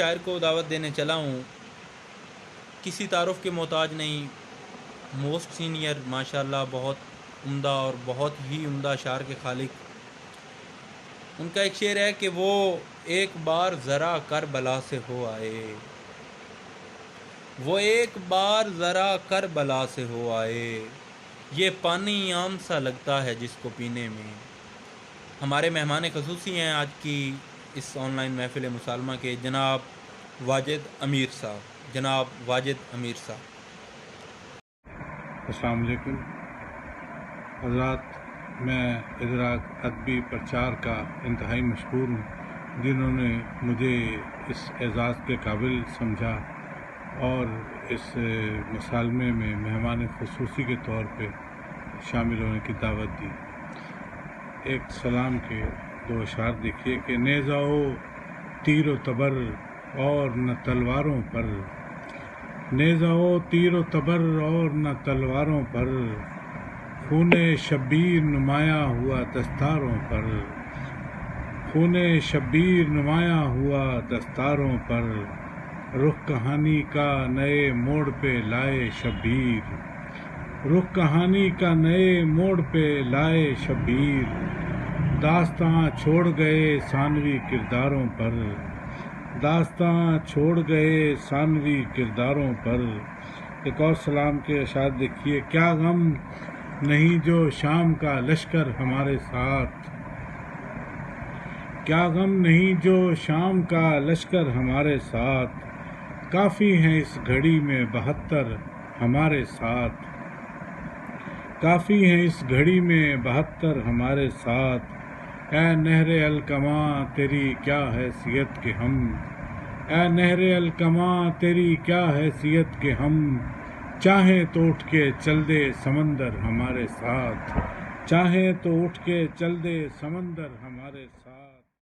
شاعر کو دعوت دینے چلا ہوں، کسی تعارف کے محتاج نہیں، موسٹ سینئر ماشاءاللہ، بہت عمدہ اور بہت ہی عمدہ شعر کے خالق۔ ان کا ایک شعر ہے کہ وہ ایک بار ذرا کربلا سے ہو آئے، وہ ایک بار ذرا کربلا سے ہو آئے، یہ پانی عام سا لگتا ہے جس کو پینے میں۔ ہمارے مہمان خصوصی ہیں آج کی اس آن لائن محفل مسالمہ کے جناب واجد امیر صاحب، جناب واجد امیر صاحب۔ السلام علیکم حضرات، میں ادراک ادبی پرچار کا انتہائی مشکور ہوں جنہوں نے مجھے اس اعزاز کے قابل سمجھا اور اس مکالمے میں مہمان خصوصی کے طور پہ شامل ہونے کی دعوت دی۔ ایک سلام کے دو اشعار دیکھیے کہ نیزہ و تیر و تبر اور نہ تلواروں پر، نیزہ و تیر و تبر اور نہ تلواروں پر، خون شبیر نمایاں ہوا دستاروں پر، خون شبیر نمایاں ہوا دستاروں پر، رخ کہانی کا نئے موڑ پہ لائے شبیر، رخ کہانی کا نئے موڑ پہ لائے شبیر، داستاں چھوڑ گئے ثانوی کرداروں پر، داستاں چھوڑ گئے ثانوی کرداروں پر۔ ایک اور سلام کے اشعار دیکھیے، کیا غم نہیں جو شام کا لشکر ہمارے ساتھ، کیا غم نہیں جو شام کا لشکر ہمارے ساتھ، کافی ہیں اس گھڑی میں 72 ہمارے ساتھ، کافی ہیں اس گھڑی میں 72 ہمارے ساتھ، اے نہر الکماں تیری کیا حیثیت کہ ہم، اے نہر الکماں تیری کیا حیثیت کہ ہم، چاہیں تو اٹھ کے چل دے سمندر ہمارے ساتھ، چاہیں تو اٹھ کے چل دے سمندر ہمارے